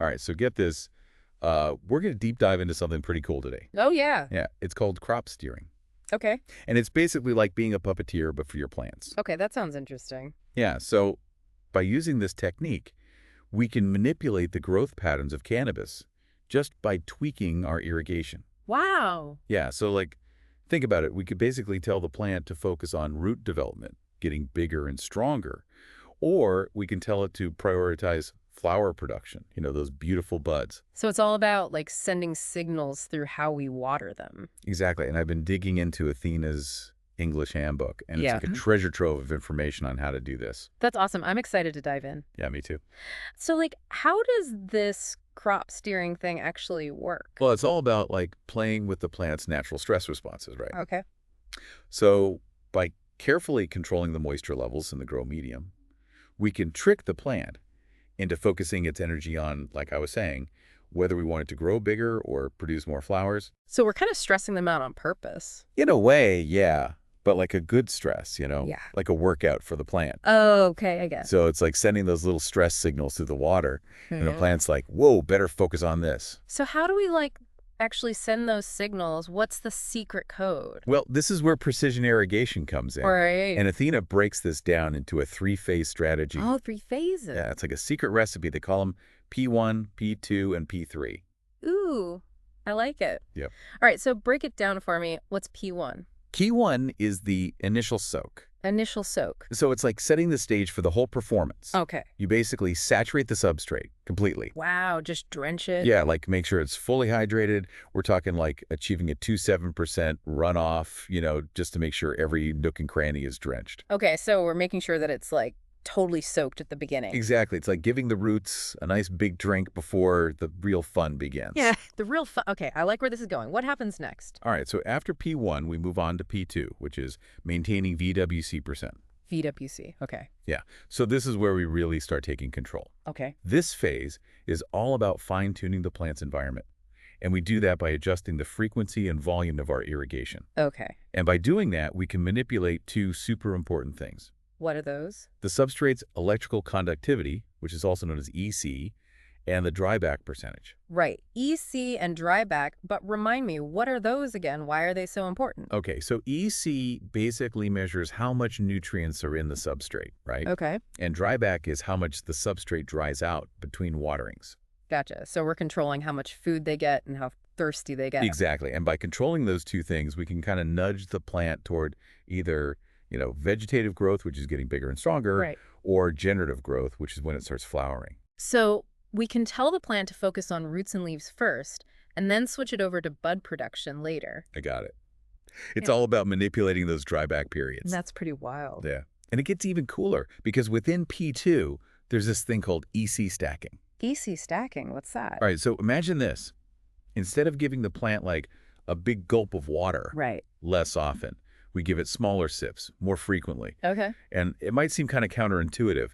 All right, so get this. We're going to deep dive into something pretty cool today. Oh, yeah. Yeah, it's called crop steering. Okay. And it's basically like being a puppeteer, but for your plants. Okay, that sounds interesting. Yeah, so by using this technique, we can manipulate the growth patterns of cannabis just by tweaking our irrigation. Wow. Yeah, so like, think about it. We could basically tell the plant to focus on root development, getting bigger and stronger. Or we can tell it to prioritize flower production, those beautiful buds. So it's all about like sending signals through how we water them. Exactly. And I've been digging into Athena's English handbook, and it's Yeah. like a treasure trove of information on how to do this. That's awesome. I'm excited to dive in. Yeah, me too. So like, how does this crop steering thing actually work? Well, it's all about like playing with the plant's natural stress responses, right? Okay. So by carefully controlling the moisture levels in the grow medium, we can trick the plant into focusing its energy on, like I was saying, whether we want it to grow bigger or produce more flowers. So we're kind of stressing them out on purpose. In a way, yeah, but like a good stress, Yeah. like a workout for the plant. Oh, okay, I guess. So it's like sending those little stress signals through the water, and the plant's like, whoa, better focus on this. So how do we like actually send those signals? What's the secret code? Well, this is where precision irrigation comes in. Right. And Athena breaks this down into a three-phase strategy. Oh, 3 phases. Yeah, it's like a secret recipe. They call them P1, P2, and P3. Ooh, I like it. Yep. All right, so break it down for me. What's P1? P1 is the initial soak. Initial soak. So it's like setting the stage for the whole performance. Okay. You basically saturate the substrate completely. Wow, just drench it. Yeah, like make sure it's fully hydrated. We're talking like achieving a 2-7% runoff, just to make sure every nook and cranny is drenched. Okay, so we're making sure that it's like totally soaked at the beginning. Exactly. It's like giving the roots a nice big drink before the real fun begins. Yeah, the real fun. Okay, I like where this is going. What happens next? All right, so after P1, we move on to P2, which is maintaining VWC percent. VWC. Okay. Yeah, so this is where we really start taking control. Okay. This phase is all about fine-tuning the plant's environment, and we do that by adjusting the frequency and volume of our irrigation. Okay. And by doing that, we can manipulate two super important things. What are those? The substrate's electrical conductivity, which is also known as EC, and the dryback percentage. Right. EC and dryback, but remind me, what are those again? Why are they so important? Okay, so EC basically measures how much nutrients are in the substrate, right? Okay. And dryback is how much the substrate dries out between waterings. Gotcha. So we're controlling how much food they get and how thirsty they get. Exactly. And by controlling those two things, we can kind of nudge the plant toward either, vegetative growth, which is getting bigger and stronger, Right. or generative growth, which is when it starts flowering. So we can tell the plant to focus on roots and leaves first, and then switch it over to bud production later. I got it. It's Yeah. all about manipulating those dryback periods. That's pretty wild. Yeah. And it gets even cooler because within P2, there's this thing called EC stacking. EC stacking, what's that? All right, so imagine this. Instead of giving the plant like a big gulp of water Right. less often, we give it smaller sips more frequently. Okay. And it might seem kind of counterintuitive,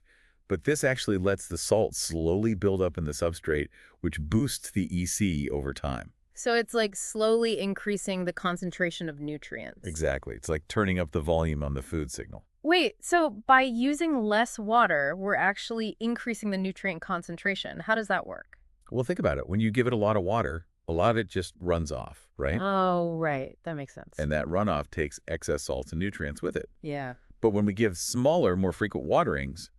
but this actually lets the salt slowly build up in the substrate, which boosts the EC over time. So it's like slowly increasing the concentration of nutrients. Exactly. It's like turning up the volume on the food signal. Wait, so by using less water, we're actually increasing the nutrient concentration. How does that work? Well, think about it. When you give it a lot of water, a lot of it just runs off, right? Oh, right. That makes sense. And that runoff takes excess salts and nutrients with it. Yeah. But when we give smaller, more frequent waterings,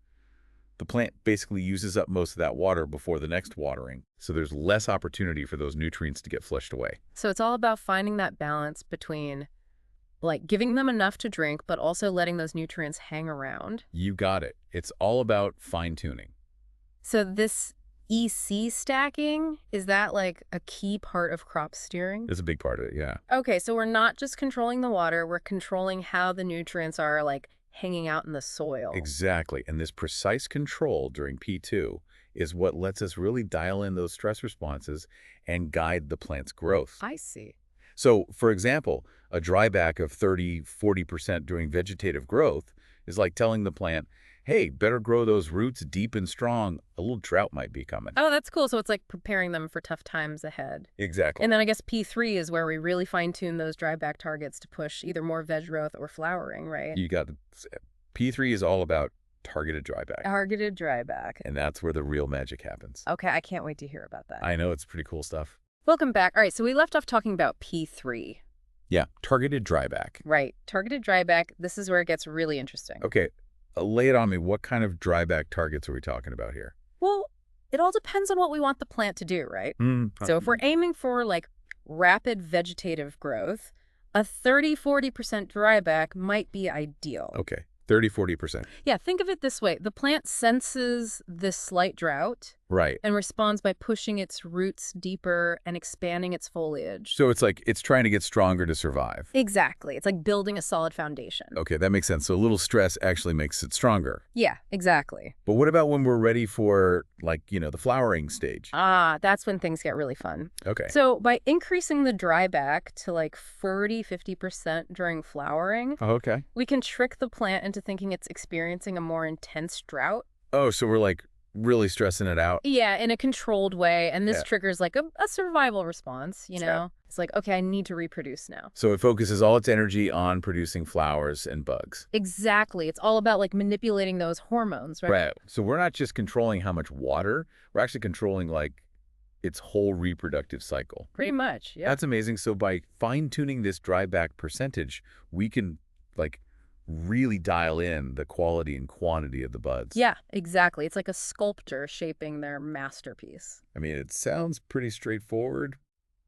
the plant basically uses up most of that water before the next watering. So there's less opportunity for those nutrients to get flushed away. So it's all about finding that balance between like giving them enough to drink, but also letting those nutrients hang around. You got it. It's all about fine-tuning. So this EC stacking, is that like a key part of crop steering? It's a big part of it, yeah. Okay, so we're not just controlling the water, we're controlling how the nutrients are like hanging out in the soil. Exactly. And this precise control during P2 is what lets us really dial in those stress responses and guide the plant's growth. I see. So, for example, a dryback of 30–40% during vegetative growth is like telling the plant, hey, better grow those roots deep and strong. A little drought might be coming. Oh, that's cool. So it's like preparing them for tough times ahead. Exactly. And then I guess P3 is where we really fine-tune those dryback targets to push either more veg growth or flowering, right? You got P3 is all about targeted dryback. Targeted dryback. And that's where the real magic happens. Okay, I can't wait to hear about that. I know, it's pretty cool stuff. Welcome back. All right, so we left off talking about P3. Yeah, targeted dryback. Right, targeted dryback. This is where it gets really interesting. Okay, lay it on me. What kind of dryback targets are we talking about here? Well, it all depends on what we want the plant to do, right? So if we're aiming for like rapid vegetative growth, a 30–40% dryback might be ideal. Okay, 30–40%. Yeah, think of it this way. The plant senses this slight drought Right. and responds by pushing its roots deeper and expanding its foliage. So it's like it's trying to get stronger to survive. Exactly. It's like building a solid foundation. Okay, that makes sense. So a little stress actually makes it stronger. Yeah, exactly. But what about when we're ready for, like, the flowering stage? Ah, that's when things get really fun. Okay. So by increasing the dryback to like 40–50% during flowering, Okay. we can trick the plant into thinking it's experiencing a more intense drought. Oh, so we're like really stressing it out? Yeah, in a controlled way. And this Yeah. triggers like a survival response, you Sure. know? It's like, okay, I need to reproduce now. So it focuses all its energy on producing flowers and bugs. Exactly. It's all about like manipulating those hormones, right? Right. So we're not just controlling how much water, we're actually controlling like its whole reproductive cycle. Pretty much, yeah. That's amazing. So by fine-tuning this dryback percentage, we can like really dial in the quality and quantity of the buds. Yeah, exactly. It's like a sculptor shaping their masterpiece. I mean, it sounds pretty straightforward,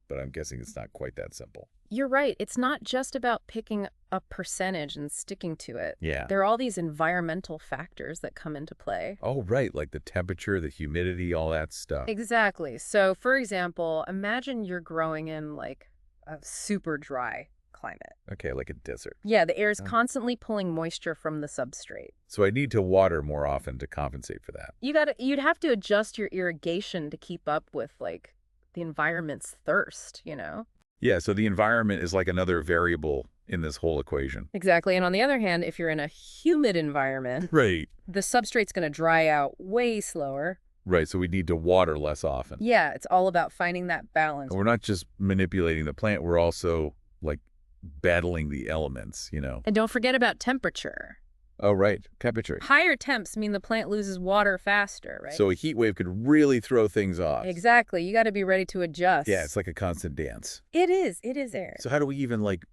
but I'm guessing it's not quite that simple. You're right. It's not just about picking a percentage and sticking to it. Yeah. There are all these environmental factors that come into play. Oh, right. Like the temperature, the humidity, all that stuff. Exactly. So, for example, imagine you're growing in like a super dry climate. Okay, like a desert. Yeah, the air is Oh. constantly pulling moisture from the substrate. So I need to water more often to compensate for that. You'd have to adjust your irrigation to keep up with like the environment's thirst, you know? Yeah, so the environment is like another variable in this whole equation. Exactly. And on the other hand, if you're in a humid environment, Right. the substrate's going to dry out way slower. Right, so we need to water less often. Yeah, it's all about finding that balance. And we're not just manipulating the plant, we're also like battling the elements, And don't forget about temperature. Oh, right, temperature. Higher temps mean the plant loses water faster, right? So a heat wave could really throw things off. Exactly. You got to be ready to adjust. Yeah, it's like a constant dance. It is. It is, Eric. So how do we even like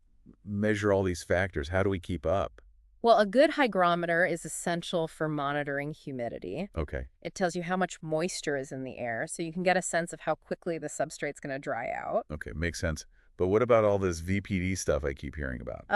measure all these factors? How do we keep up? Well, a good hygrometer is essential for monitoring humidity. Okay. It tells you how much moisture is in the air, so you can get a sense of how quickly the substrate's going to dry out. Okay, makes sense. But what about all this VPD stuff I keep hearing about?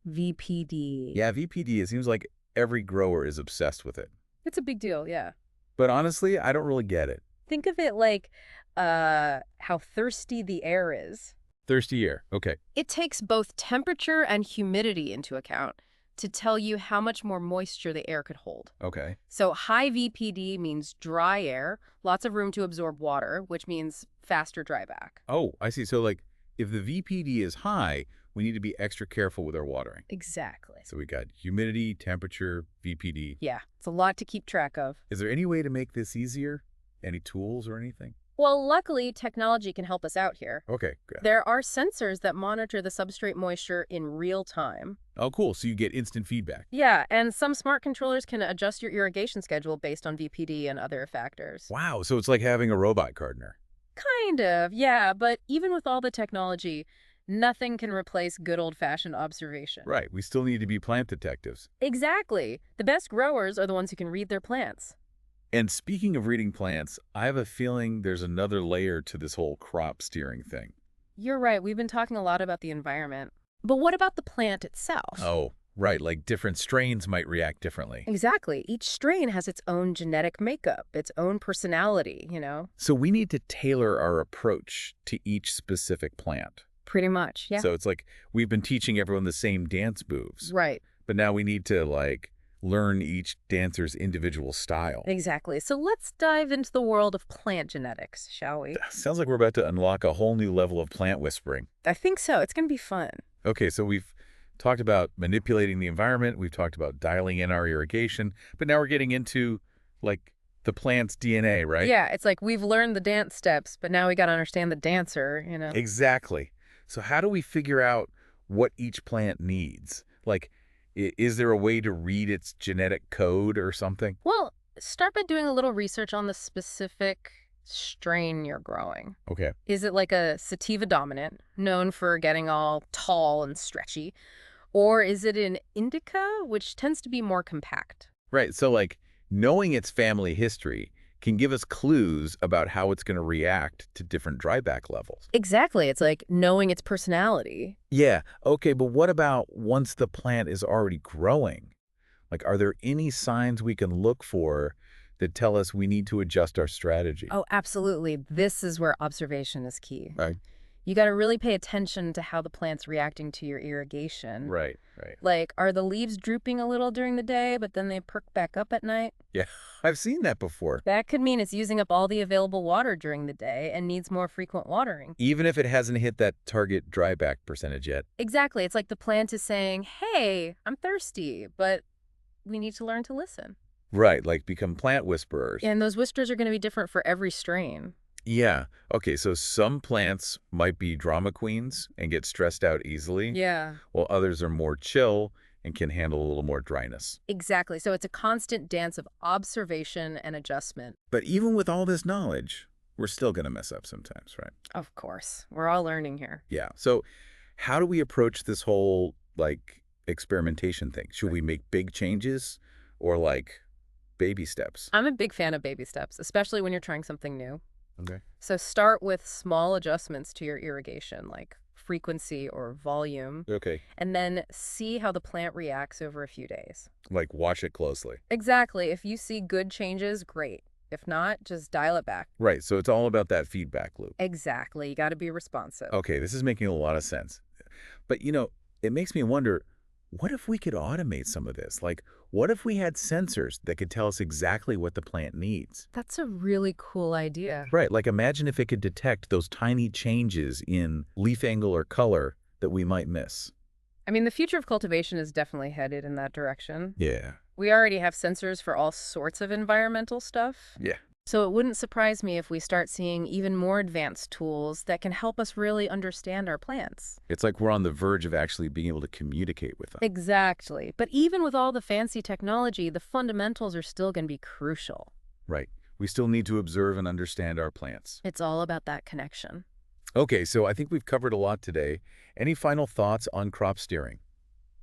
VPD. Yeah, VPD, it seems like every grower is obsessed with it. It's a big deal, yeah. But honestly, I don't really get it. Think of it like how thirsty the air is. Thirsty air. Okay. It takes both temperature and humidity into account to tell you how much more moisture the air could hold. Okay. So high VPD means dry air, lots of room to absorb water, which means faster dryback. Oh, I see. So like if the VPD is high, we need to be extra careful with our watering. Exactly. So we got humidity, temperature, VPD. Yeah, it's a lot to keep track of. Is there any way to make this easier? Any tools or anything? Well, luckily, technology can help us out here. Okay, good. There are sensors that monitor the substrate moisture in real time. Oh, cool. So you get instant feedback. Yeah, and some smart controllers can adjust your irrigation schedule based on VPD and other factors. Wow. So it's like having a robot gardener. Kind of, yeah, but even with all the technology, nothing can replace good old-fashioned observation. Right. We still need to be plant detectives. Exactly. The best growers are the ones who can read their plants. And speaking of reading plants, I have a feeling there's another layer to this whole crop steering thing. You're right. We've been talking a lot about the environment. But what about the plant itself? Oh, right. Like different strains might react differently. Exactly. Each strain has its own genetic makeup, its own personality, you know? So we need to tailor our approach to each specific plant. Pretty much, yeah. So it's like we've been teaching everyone the same dance moves, Right. but now we need to like learn each dancer's individual style. Exactly. So let's dive into the world of plant genetics, shall we? Sounds like we're about to unlock a whole new level of plant whispering. I think so. It's going to be fun. Okay, so we've talked about manipulating the environment, we've talked about dialing in our irrigation, but now we're getting into like the plant's DNA, right? Yeah, it's like we've learned the dance steps, but now we got to understand the dancer, you know? Exactly. So how do we figure out what each plant needs? Like, Is there a way to read its genetic code or something? Well, start by doing a little research on the specific strain you're growing. Okay. Is it like a sativa dominant, known for getting all tall and stretchy? Or is it an indica, which tends to be more compact? Right. So, like, knowing its family history can give us clues about how it's going to react to different dryback levels. Exactly. It's like knowing its personality. Yeah. Okay. But what about once the plant is already growing? Like, are there any signs we can look for that tell us we need to adjust our strategy? Oh, absolutely. This is where observation is key. Right. You got to really pay attention to how the plant's reacting to your irrigation. Right. Right. Like, are the leaves drooping a little during the day, but then they perk back up at night? Yeah. I've seen that before. That could mean it's using up all the available water during the day and needs more frequent watering. Even if it hasn't hit that target dryback percentage yet. Exactly. It's like the plant is saying, hey, I'm thirsty, but we need to learn to listen. Right. Like become plant whisperers. And those whispers are going to be different for every strain. Yeah. Okay, so some plants might be drama queens and get stressed out easily, Yeah. while others are more chill and can handle a little more dryness. Exactly. So it's a constant dance of observation and adjustment. But even with all this knowledge, we're still going to mess up sometimes, right? Of course. We're all learning here. Yeah. So how do we approach this whole, like, experimentation thing? Should we make big changes or, like, baby steps? I'm a big fan of baby steps, especially when you're trying something new. Okay. So start with small adjustments to your irrigation, like frequency or volume, Okay. and then see how the plant reacts over a few days. Like, watch it closely. Exactly. If you see good changes, great. If not, just dial it back. Right. So it's all about that feedback loop. Exactly. You got to be responsive. Okay, this is making a lot of sense. But, it makes me wonder, what if we could automate some of this? Like, what if we had sensors that could tell us exactly what the plant needs? That's a really cool idea. Right, like imagine if it could detect those tiny changes in leaf angle or color that we might miss. I mean, the future of cultivation is definitely headed in that direction. Yeah. We already have sensors for all sorts of environmental stuff. Yeah. So it wouldn't surprise me if we start seeing even more advanced tools that can help us really understand our plants. It's like we're on the verge of actually being able to communicate with them. Exactly. But even with all the fancy technology, the fundamentals are still going to be crucial. Right. We still need to observe and understand our plants. It's all about that connection. Okay, so I think we've covered a lot today. Any final thoughts on crop steering?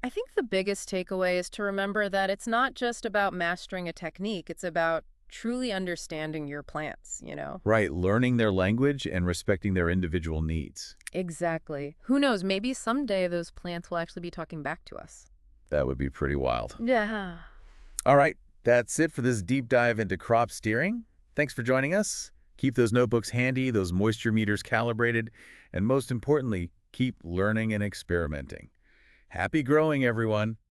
I think the biggest takeaway is to remember that it's not just about mastering a technique, it's about truly understanding your plants. Right, learning their language and respecting their individual needs. Exactly. Who knows, maybe someday those plants will actually be talking back to us. That would be pretty wild. Yeah. All right, that's it for this deep dive into crop steering. Thanks for joining us. Keep those notebooks handy, those moisture meters calibrated, and most importantly, keep learning and experimenting. Happy growing, everyone.